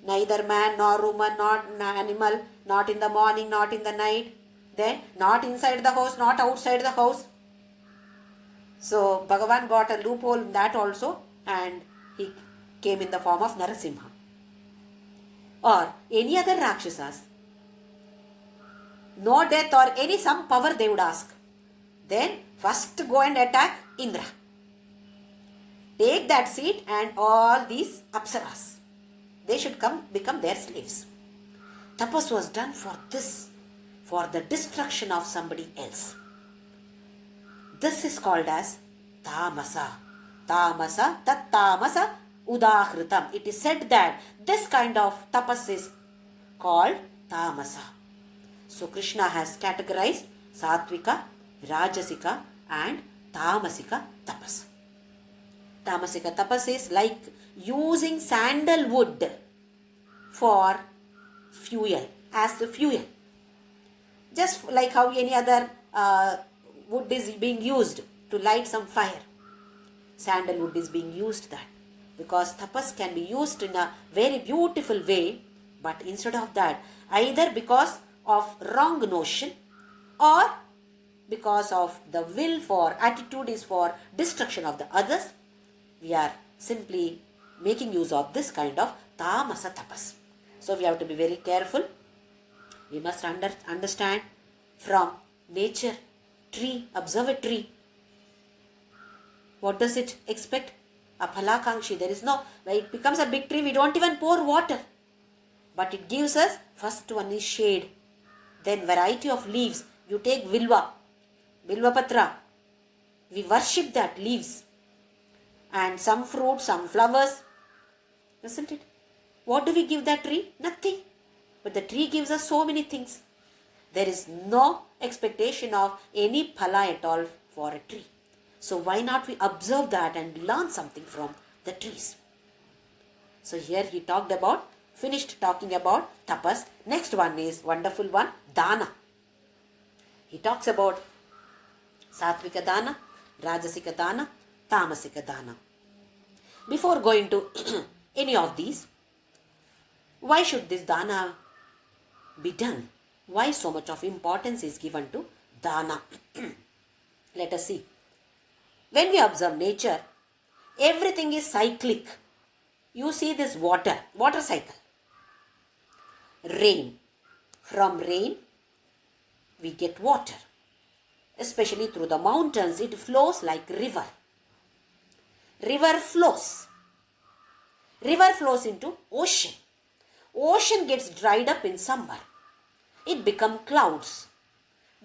Neither man nor woman, not animal, not in the morning, not in the night. Then not inside the house, not outside the house. So Bhagavan got a loophole in that also, and he came in the form of Narasimha. Or any other Rakshasas. No death or some power they would ask. Then first go and attack Indra. Take that seat and all these Apsaras. They should become their slaves. Tapas was done for this, for the destruction of somebody else. This is called as tamasa. Tamasa, tat tamasa udahritam. It is said that this kind of tapas is called tamasa. So Krishna has categorized satvika, rajasika and tamasika tapas. Tamasika tapas is like using sandalwood for fuel, as the fuel. Just like how any other wood is being used to light some fire. Sandalwood is being used that. Because tapas can be used in a very beautiful way, but instead of that, either because of wrong notion or because of the will for, attitude is for destruction of the others, we are simply making use of this kind of tamasa tapas. So we have to be very careful. We must understand from nature, tree, observe a tree. What does it expect? A phalakangshi. There is no, when it becomes a big tree, we don't even pour water. But it gives us, first one is shade. Then variety of leaves. You take vilva patra. We worship that leaves. And some fruit, some flowers. Isn't it? What do we give that tree? Nothing. But the tree gives us so many things. There is no expectation of any phala at all for a tree. So why not we observe that and learn something from the trees? So here he finished talking about tapas. Next one is wonderful one, dana. He talks about satvika dana, rajasika dana, tamasika dana. Before going to any of these, why should this dana be done? Why so much of importance is given to dana? Let us see. When we observe nature, everything is cyclic. You see this water cycle. Rain. From rain, we get water. Especially through the mountains, it flows like river. River flows. River flows into ocean. Ocean gets dried up in summer. It becomes clouds.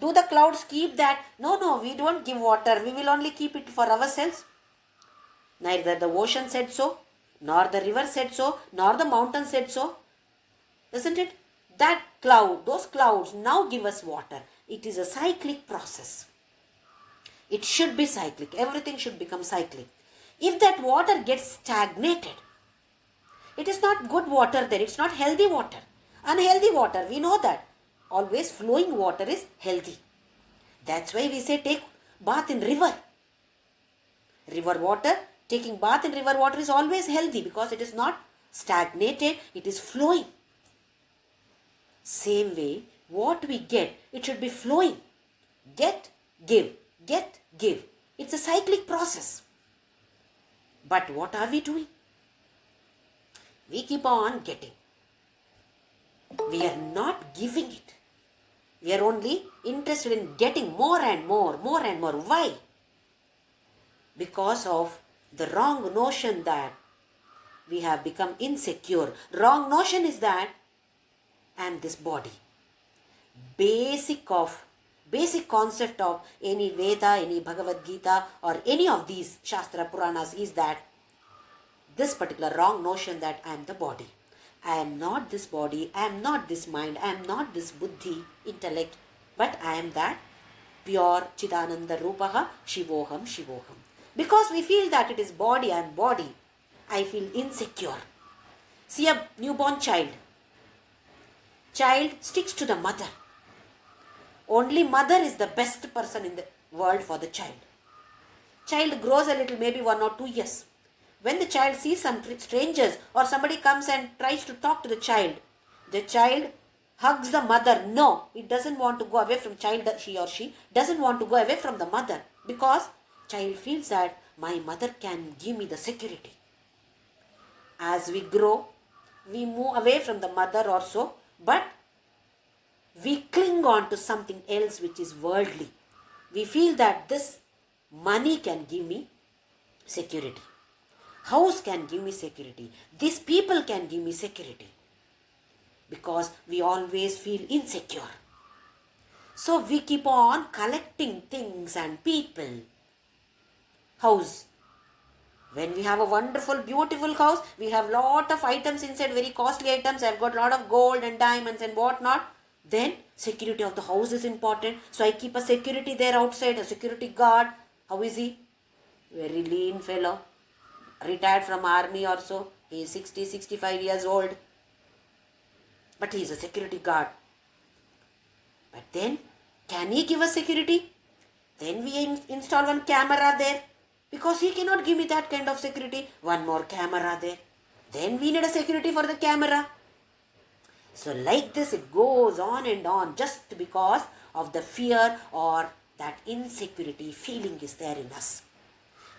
Do the clouds keep that? No, we don't give water. We will only keep it for ourselves. Neither the ocean said so, nor the river said so, nor the mountain said so. Isn't it? That cloud, those clouds now give us water. It is a cyclic process. It should be cyclic. Everything should become cyclic. If that water gets stagnated, it is not good water there. It's not healthy water. Unhealthy water, we know that. Always flowing water is healthy. That's why we say take bath in river. River water, taking bath in river water is always healthy because it is not stagnated, it is flowing. Same way, what we get, it should be flowing. Get, give, get, give. It's a cyclic process. But what are we doing? We keep on getting. We are not giving it. We are only interested in getting more and more, more and more. Why? Because of the wrong notion that we have become insecure. Wrong notion is that I am this body. Basic concept of any Veda, any Bhagavad Gita or any of these Shastra Puranas is that this particular wrong notion that I am the body. I am not this body, I am not this mind, I am not this buddhi, intellect, but I am that pure Chidananda Rupaha, Shivoham, Shivoham. Because we feel that it is body, I am body, I feel insecure. See a newborn child. Child sticks to the mother. Only mother is the best person in the world for the child. Child grows a little, maybe 1 or 2 years. When the child sees some strangers or somebody comes and tries to talk to the child hugs the mother. No, it doesn't want to go away from child, he or she doesn't want to go away from the mother because child feels that my mother can give me the security. As we grow, we move away from the mother or so, but we cling on to something else which is worldly. We feel that this money can give me security. House can give me security. These people can give me security. Because we always feel insecure. So we keep on collecting things and people. House. When we have a wonderful, beautiful house, we have lot of items inside, very costly items. I've got lot of gold and diamonds and whatnot. Then security of the house is important. So I keep a security there outside, a security guard. How is he? Very lean fellow. Retired from army or so. He is 60, 65 years old. But he is a security guard. But then, can he give us security? Then we install one camera there. Because he cannot give me that kind of security. One more camera there. Then we need a security for the camera. So like this it goes on and on, just because of the fear or that insecurity feeling is there in us.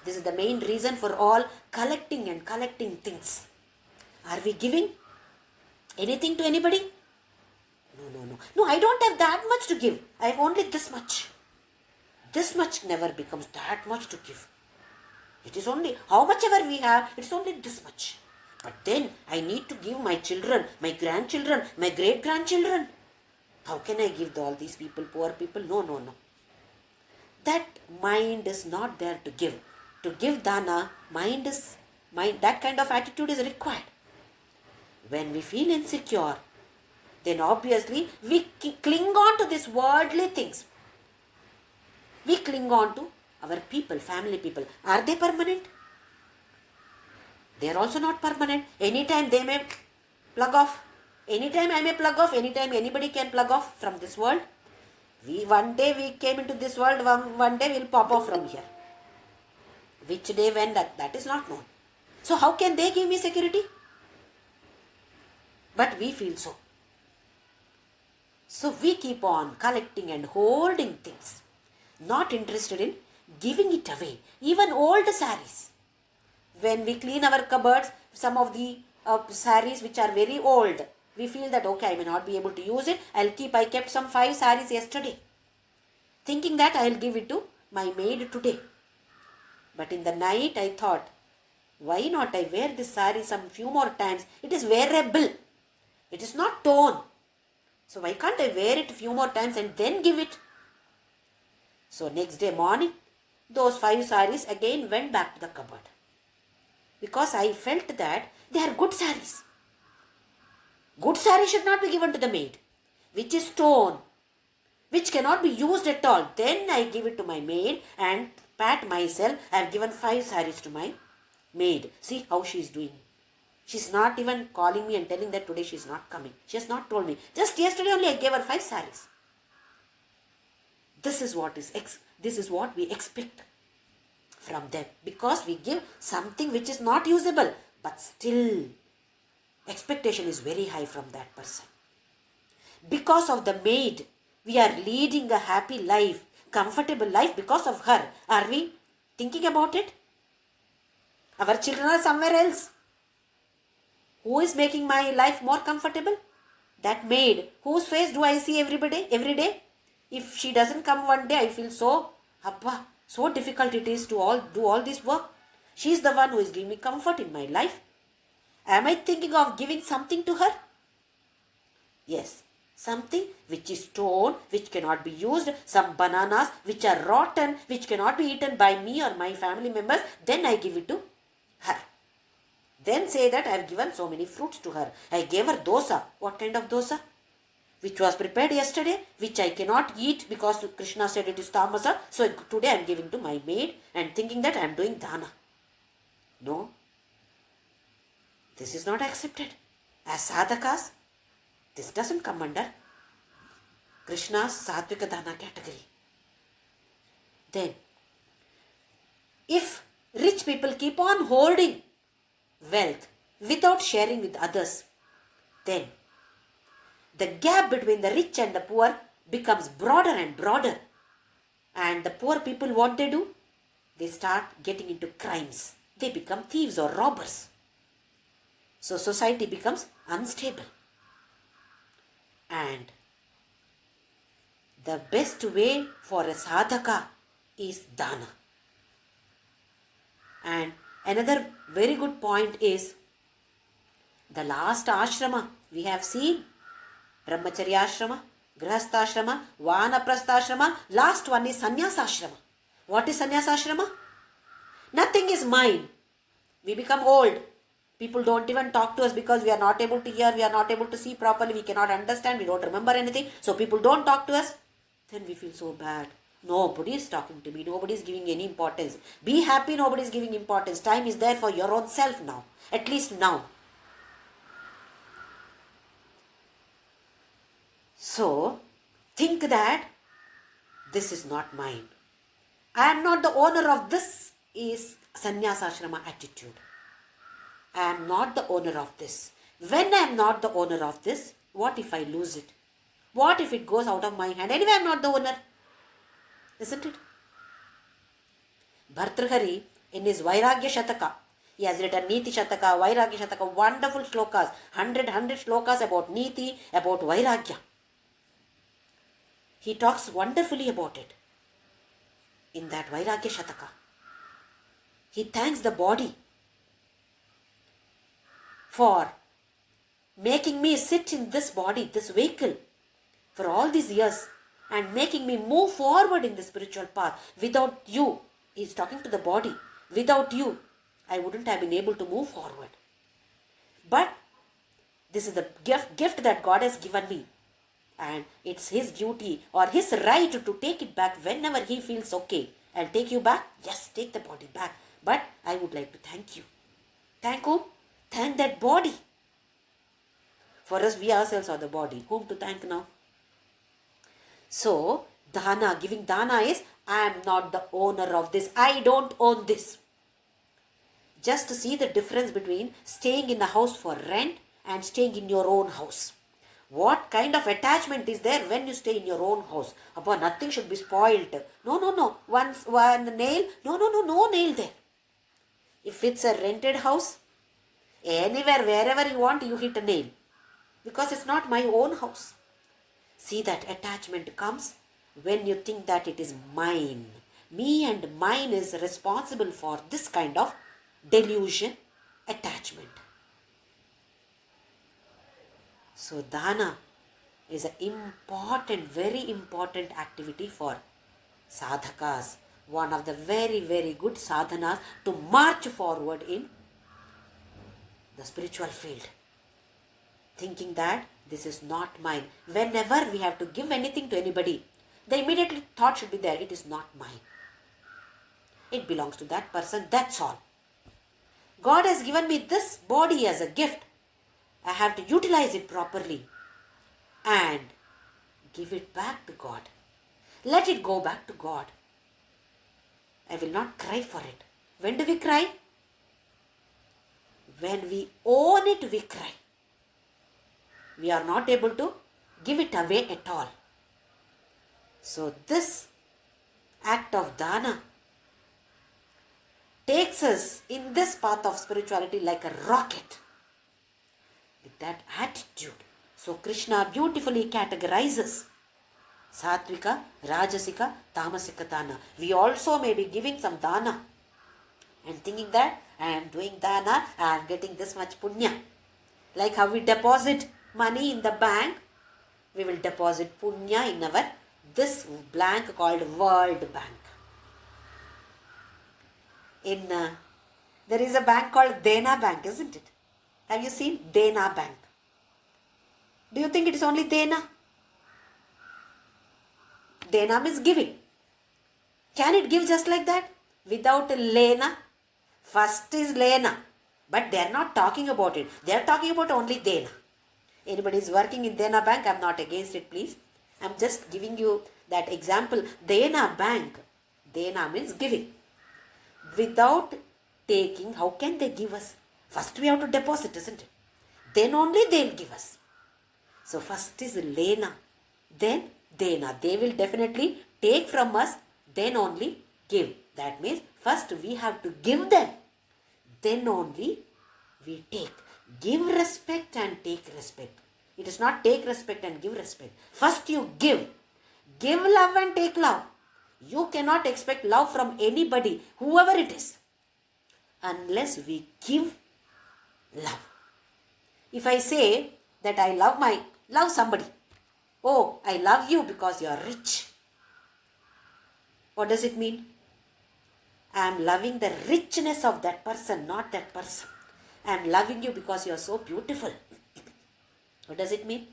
This is the main reason for all collecting and collecting things. Are we giving anything to anybody? No, I don't have that much to give. I have only this much. This much never becomes that much to give. It is only, how much ever we have, it's only this much. But then I need to give my children, my grandchildren, my great-grandchildren. How can I give all these people, poor people? No. That mind is not there to give. To give dana, that kind of attitude is required. When we feel insecure, then obviously we cling on to these worldly things. We cling on to our people, family people. Are they permanent? They are also not permanent. Anytime they may plug off. Anytime I may plug off. Anytime anybody can plug off from this world. One day we came into this world. One day we'll pop off from here. Which day, when, that is not known. So how can they give me security? But we feel so. So we keep on collecting and holding things. Not interested in giving it away. Even old saris. When we clean our cupboards, some of the saris which are very old, we feel that okay, I may not be able to use it. I kept some 5 saris yesterday. Thinking that I will give it to my maid today. But in the night I thought, why not I wear this sari some few more times? It is wearable. It is not torn. So why can't I wear it a few more times and then give it? So next day morning, those 5 saris again went back to the cupboard. Because I felt that they are good saris. Good saris should not be given to the maid, which is torn, which cannot be used at all. Then I give it to my maid and pat myself. I have given 5 saris to my maid. See how she is doing. She is not even calling me and telling that today she is not coming. She has not told me. Just yesterday only I gave her 5 saris. This is what we expect from them, because we give something which is not usable, but still expectation is very high from that person. Because of the maid, we are leading a happy life, comfortable life because of her. Are we thinking about it? Our children are somewhere else. Who is making my life more comfortable? That maid. Whose face do I see every day? If she doesn't come one day, I feel so difficult it is to do all this work. She is the one who is giving me comfort in my life. Am I thinking of giving something to her? Yes, something which is torn, which cannot be used, some bananas which are rotten, which cannot be eaten by me or my family members, then I give it to her. Then say that I have given so many fruits to her. I gave her dosa. What kind of dosa? Which was prepared yesterday, which I cannot eat because Krishna said it is tamasa. So today I am giving to my maid and thinking that I am doing dana. No. This is not accepted. As sadhakas, this doesn't come under Krishna's Satvika Dana category. Then, if rich people keep on holding wealth without sharing with others, then the gap between the rich and the poor becomes broader and broader. And the poor people, what they do? They start getting into crimes. They become thieves or robbers. So society becomes unstable. And the best way for a sadhaka is dana. And another very good point is the last ashrama we have seen. Brahmacharya ashrama, Grihastha Vanaprastha ashrama. Last one is Sannyasa ashrama. What is Sannyasa ashrama? Nothing is mine. We become old. People don't even talk to us because we are not able to hear, we are not able to see properly, we cannot understand, we don't remember anything. So people don't talk to us. Then we feel so bad. Nobody is talking to me. Nobody is giving any importance. Be happy, nobody is giving importance. Time is there for your own self now. At least now. So, think that this is not mine. I am not the owner of this is sannyasashrama attitude. I am not the owner of this. When I am not the owner of this, what if I lose it? What if it goes out of my hand? Anyway, I am not the owner. Isn't it? Bhartrhari, in his Vairagya Shataka, he has written Niti Shataka, Vairagya Shataka, wonderful shlokas, 100 shlokas about Niti, about Vairagya. He talks wonderfully about it in that Vairagya Shataka. He thanks the body for making me sit in this body, this vehicle, for all these years and making me move forward in the spiritual path. Without you, he is talking to the body, without you, I wouldn't have been able to move forward. But this is the gift that God has given me. And it's his duty or his right to take it back whenever he feels okay. I'll take you back. Yes, take the body back. But I would like to thank you. Thank whom? Thank that body. For us, we ourselves are the body. Whom to thank now? So, dana, giving dana is, I am not the owner of this. I don't own this. Just to see the difference between staying in a house for rent and staying in your own house. What kind of attachment is there when you stay in your own house? Abba, nothing should be spoiled. No. One nail. No nail there. If it's a rented house, anywhere, wherever you want, you hit a nail. Because it's not my own house. See, that attachment comes when you think that it is mine. Me and mine is responsible for this kind of delusion, attachment. So dana is an important, very important activity for sadhakas. One of the very, very good sadhanas to march forward in the spiritual field. Thinking that this is not mine. Whenever we have to give anything to anybody, the immediate thought should be there, it is not mine. It belongs to that person, that's all. God has given me this body as a gift. I have to utilize it properly and give it back to God. Let it go back to God. I will not cry for it. When do we cry? When we own it, we cry. We are not able to give it away at all. So this act of dana takes us in this path of spirituality like a rocket. With that attitude. So Krishna beautifully categorizes Satvika, Rajasika, Tamasika dana. We also may be giving some dana and thinking that I am doing dana, I am getting this much punya. Like how we deposit money in the bank, we will deposit punya in our this blank called World Bank. There is a bank called Dena Bank, isn't it? Have you seen Dena Bank? Do you think it is only Dena? Dena means giving. Can it give just like that? Without Lena? First is Lena. But they are not talking about it. They are talking about only Dena. Anybody is working in Dena Bank, I am not against it, please. I am just giving you that example. Dena Bank. Dena means giving. Without taking, how can they give us? First we have to deposit, isn't it? Then only they will give us. So first is Lena, then Dena. They will definitely take from us, then only give. That means first we have to give them, then only we take. Give respect and take respect. It is not take respect and give respect. First you give. Give love and take love. You cannot expect love from anybody, whoever it is, unless we give love. If I say that I love somebody. Oh, I love you because you are rich. What does it mean? I am loving the richness of that person, not that person. I am loving you because you are so beautiful. What does it mean?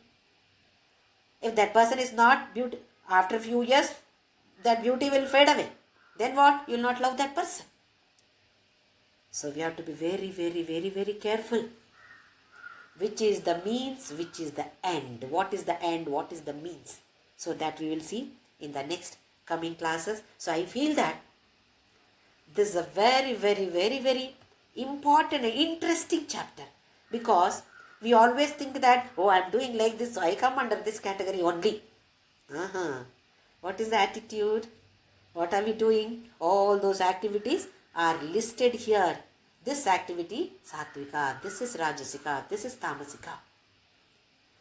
If that person is not beautiful, after a few years, that beauty will fade away. Then what? You will not love that person. So we have to be very, very, very, very careful. Which is the means, which is the end. What is the end, what is the means? So that we will see in the next coming classes. So I feel that this is a very, very, very, very important and interesting chapter. Because we always think that, oh, I am doing like this, so I come under this category only. What is the attitude? What are we doing? All those activities are listed here. This activity, Satvika. This is Rajasika. This is Tamasika.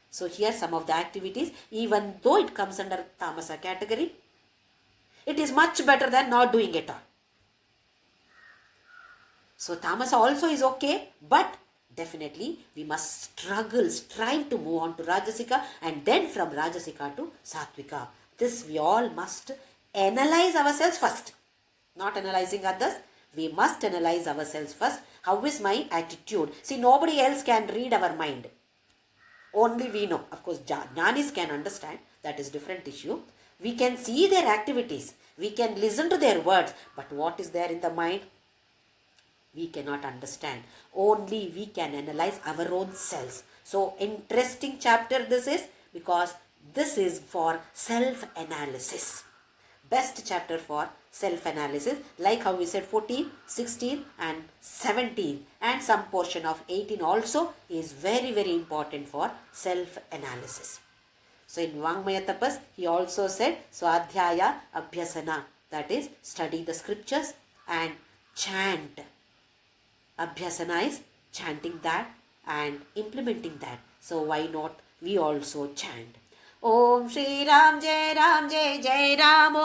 So here some of the activities, even though it comes under Tamasa category, it is much better than not doing it all. So Tamasa also is okay, but definitely we must strive to move on to Rajasika, and then from Rajasika to Satvika. This we all must analyze ourselves first. Not analyzing others. We must analyze ourselves first. How is my attitude? See, nobody else can read our mind. Only we know. Of course, Jnanis can understand. That is different issue. We can see their activities. We can listen to their words. But what is there in the mind? We cannot understand. Only we can analyze our own selves. So, interesting chapter this is, because this is for self-analysis. Best chapter for self-analysis, like how we said 14, 16 and 17 and some portion of 18 also is very, very important for self-analysis. So in Vangmaya Tapas, he also said Swadhyaya Abhyasana, that is study the scriptures and chant. Abhyasana is chanting that and implementing that. So why not we also chant? Om Shri Ram Jai Jai Ram.